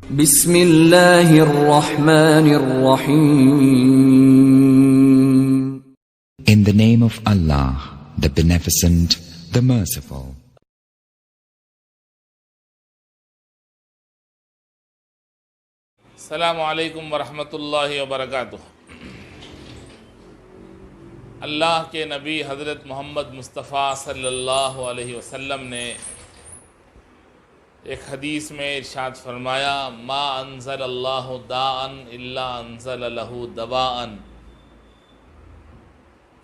بسم اللہ الرحمن الرحیم. In the name of Allah, the Beneficent, the Merciful. السلام علیکم ورحمۃ اللہ وبرکاتہ. اللہ کے نبی حضرت محمد مصطفیٰ صلی اللہ علیہ وسلم نے ایک حدیث میں ارشاد فرمایا: ما انزل اللہ داء الا انزل لہ دواء،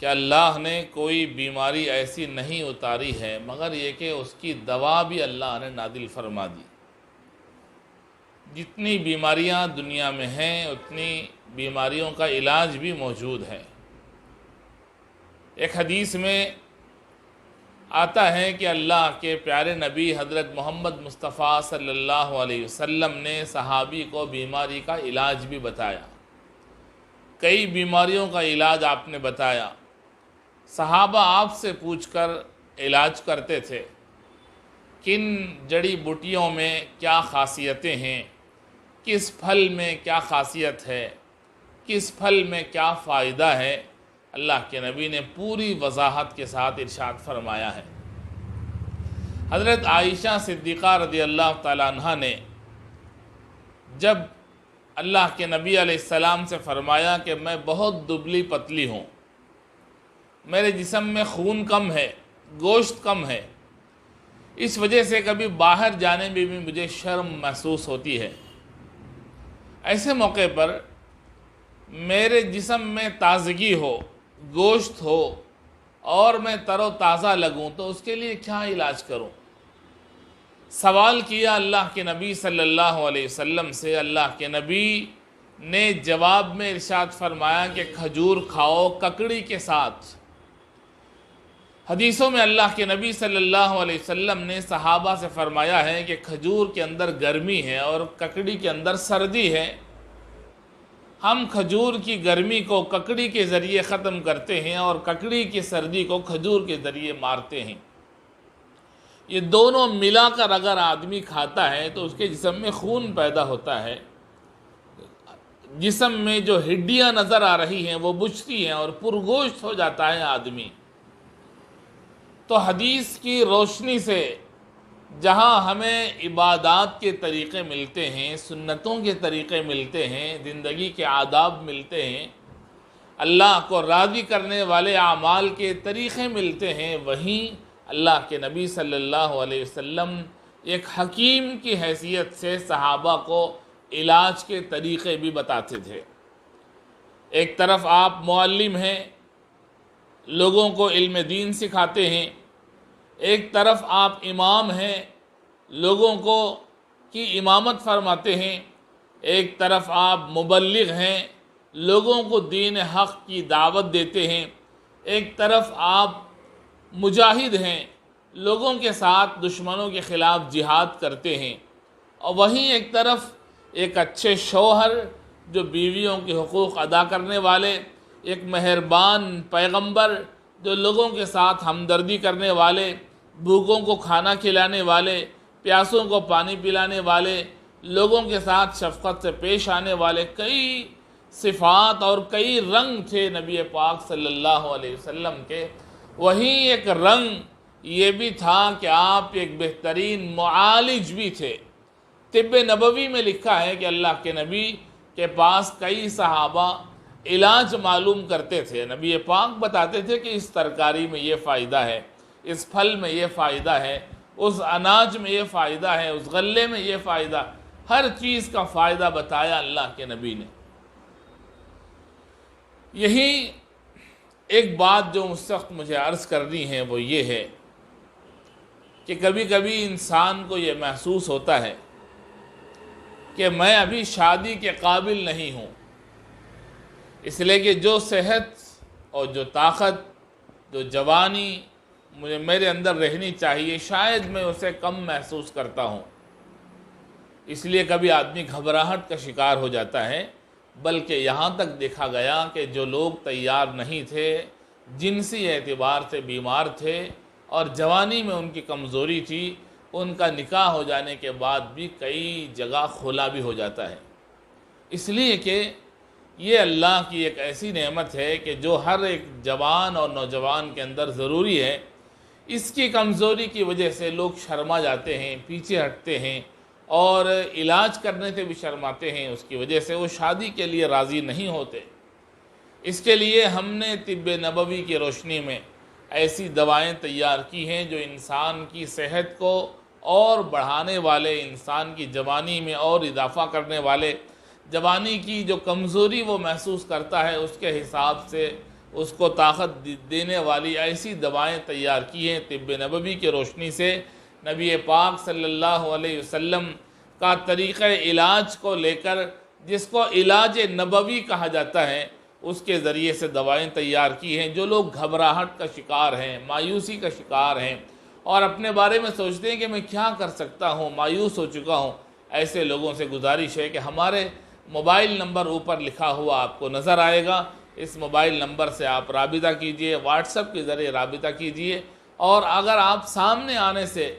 کہ اللہ نے کوئی بیماری ایسی نہیں اتاری ہے مگر یہ کہ اس کی دوا بھی اللہ نے نازل فرما دی. جتنی بیماریاں دنیا میں ہیں اتنی بیماریوں کا علاج بھی موجود ہے. ایک حدیث میں آتا ہے کہ اللہ کے پیارے نبی حضرت محمد مصطفیٰ صلی اللہ علیہ وسلم نے صحابی کو بیماری کا علاج بھی بتایا. کئی بیماریوں کا علاج آپ نے بتایا. صحابہ آپ سے پوچھ کر علاج کرتے تھے کن جڑی بوٹیوں میں کیا خاصیتیں ہیں، کس پھل میں کیا خاصیت ہے، کس پھل میں کیا فائدہ ہے. اللہ کے نبی نے پوری وضاحت کے ساتھ ارشاد فرمایا ہے. حضرت عائشہ صدیقہ رضی اللہ تعالیٰ عنہ نے جب اللہ کے نبی علیہ السلام سے فرمایا کہ میں بہت دبلی پتلی ہوں، میرے جسم میں خون کم ہے، گوشت کم ہے، اس وجہ سے کبھی باہر جانے میں بھی مجھے شرم محسوس ہوتی ہے، ایسے موقع پر میرے جسم میں تازگی ہو، گوشت ہو اور میں تر و تازہ لگوں تو اس کے لیے کیا علاج کروں؟ سوال کیا اللہ کے نبی صلی اللہ علیہ وسلم سے. اللہ کے نبی نے جواب میں ارشاد فرمایا کہ کھجور کھاؤ ککڑی کے ساتھ. حدیثوں میں اللہ کے نبی صلی اللہ علیہ وسلم نے صحابہ سے فرمایا ہے کہ کھجور کے اندر گرمی ہے اور ککڑی کے اندر سردی ہے. ہم کھجور کی گرمی کو ککڑی کے ذریعے ختم کرتے ہیں اور ککڑی کی سردی کو کھجور کے ذریعے مارتے ہیں. یہ دونوں ملا کر اگر آدمی کھاتا ہے تو اس کے جسم میں خون پیدا ہوتا ہے، جسم میں جو ہڈیاں نظر آ رہی ہیں وہ بجھتی ہیں اور پرگوشت ہو جاتا ہے آدمی. تو حدیث کی روشنی سے جہاں ہمیں عبادات کے طریقے ملتے ہیں، سنتوں کے طریقے ملتے ہیں، زندگی کے آداب ملتے ہیں، اللہ کو راضی کرنے والے اعمال کے طریقے ملتے ہیں، وہیں اللہ کے نبی صلی اللہ علیہ وسلم ایک حکیم کی حیثیت سے صحابہ کو علاج کے طریقے بھی بتاتے تھے. ایک طرف آپ معلم ہیں، لوگوں کو علم دین سکھاتے ہیں، ایک طرف آپ امام ہیں، لوگوں کو کی امامت فرماتے ہیں، ایک طرف آپ مبلغ ہیں، لوگوں کو دین حق کی دعوت دیتے ہیں، ایک طرف آپ مجاہد ہیں، لوگوں کے ساتھ دشمنوں کے خلاف جہاد کرتے ہیں، اور وہیں ایک طرف ایک اچھے شوہر جو بیویوں کے حقوق ادا کرنے والے، ایک مہربان پیغمبر جو لوگوں کے ساتھ ہمدردی کرنے والے، بھوکوں کو کھانا کھلانے والے، پیاسوں کو پانی پلانے والے، لوگوں کے ساتھ شفقت سے پیش آنے والے. کئی صفات اور کئی رنگ تھے نبی پاک صلی اللہ علیہ وسلم کے. وہیں ایک رنگ یہ بھی تھا کہ آپ ایک بہترین معالج بھی تھے. طب نبوی میں لکھا ہے کہ اللہ کے نبی کے پاس کئی صحابہ علاج معلوم کرتے تھے. نبی پاک بتاتے تھے کہ اس ترکاری میں یہ فائدہ ہے، اس پھل میں یہ فائدہ ہے، اس اناج میں یہ فائدہ ہے، اس غلے میں یہ فائدہ، ہر چیز کا فائدہ بتایا اللہ کے نبی نے. یہی ایک بات جو اس وقت مجھے عرض کرنی ہے وہ یہ ہے کہ کبھی کبھی انسان کو یہ محسوس ہوتا ہے کہ میں ابھی شادی کے قابل نہیں ہوں، اس لیے کہ جو صحت اور جو طاقت، جو جوانی میرے اندر رہنی چاہیے شاید میں اسے کم محسوس کرتا ہوں. اس لیے کبھی آدمی گھبراہٹ کا شکار ہو جاتا ہے. بلکہ یہاں تک دیکھا گیا کہ جو لوگ تیار نہیں تھے، جنسی اعتبار سے بیمار تھے اور جوانی میں ان کی کمزوری تھی، ان کا نکاح ہو جانے کے بعد بھی کئی جگہ کھلا بھی ہو جاتا ہے، اس لیے کہ یہ اللہ کی ایک ایسی نعمت ہے کہ جو ہر ایک جوان اور نوجوان کے اندر ضروری ہے۔ اس کی کمزوری کی وجہ سے لوگ شرما جاتے ہیں، پیچھے ہٹتے ہیں اور علاج کرنے سے بھی شرماتے ہیں، اس کی وجہ سے وہ شادی کے لیے راضی نہیں ہوتے۔ اس کے لیے ہم نے طب نبوی کی روشنی میں ایسی دوائیں تیار کی ہیں جو انسان کی صحت کو اور بڑھانے والے، انسان کی جوانی میں اور اضافہ کرنے والے، جوانی کی جو کمزوری وہ محسوس کرتا ہے اس کے حساب سے اس کو طاقت دینے والی ایسی دوائیں تیار کی ہیں طب نبوی کی روشنی سے۔ نبی پاک صلی اللہ علیہ وسلم کا طریقہ علاج کو لے کر، جس کو علاج نبوی کہا جاتا ہے، اس کے ذریعے سے دوائیں تیار کی ہیں۔ جو لوگ گھبراہٹ کا شکار ہیں، مایوسی کا شکار ہیں اور اپنے بارے میں سوچتے ہیں کہ میں کیا کر سکتا ہوں، مایوس ہو چکا ہوں، ایسے لوگوں سے گزارش ہے کہ ہمارے موبائل نمبر اوپر لکھا ہوا آپ کو نظر آئے گا، اس موبائل نمبر سے آپ رابطہ کیجئے، واٹس ایپ کے ذریعے رابطہ کیجئے، اور اگر آپ سامنے آنے سے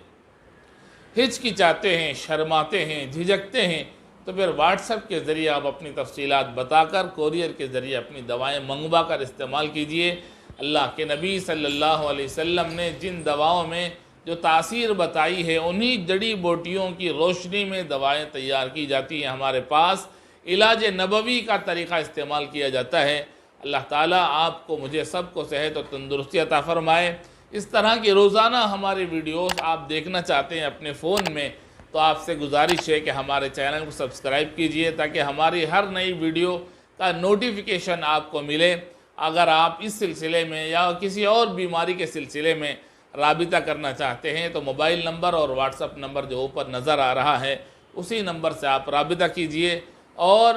ہچکچاتے ہیں، شرماتے ہیں، جھجکتے ہیں، تو پھر واٹس ایپ کے ذریعے آپ اپنی تفصیلات بتا کر، کوریئر کے ذریعے اپنی دوائیں منگوا کر استعمال کیجئے۔ اللہ کے نبی صلی اللہ علیہ وسلم نے جن دواؤں میں جو تاثیر بتائی ہے، انہی جڑی بوٹیوں کی روشنی میں دوائیں تیار کی جاتی ہیں۔ ہمارے پاس علاج نبوی کا طریقہ استعمال کیا جاتا ہے۔ اللہ تعالیٰ آپ کو، مجھے سب کو صحت اور تندرستی عطا فرمائے۔ اس طرح کی روزانہ ہماری ویڈیوز آپ دیکھنا چاہتے ہیں اپنے فون میں، تو آپ سے گزارش ہے کہ ہمارے چینل کو سبسکرائب کیجئے تاکہ ہماری ہر نئی ویڈیو کا نوٹیفیکیشن آپ کو ملے۔ اگر آپ اس سلسلے میں یا کسی اور بیماری کے سلسلے میں رابطہ کرنا چاہتے ہیں تو موبائل نمبر اور واٹس ایپ نمبر جو اوپر نظر آ رہا ہے، اسی نمبر سے آپ رابطہ کیجئے اور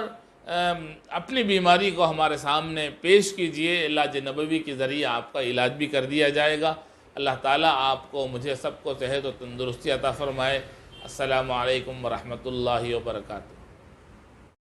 اپنی بیماری کو ہمارے سامنے پیش کیجئے۔ علاج نبوی کے ذریعے آپ کا علاج بھی کر دیا جائے گا۔ اللہ تعالیٰ آپ کو، مجھے سب کو صحت و تندرستی عطا فرمائے۔ السلام علیکم ورحمۃ اللہ وبرکاتہ۔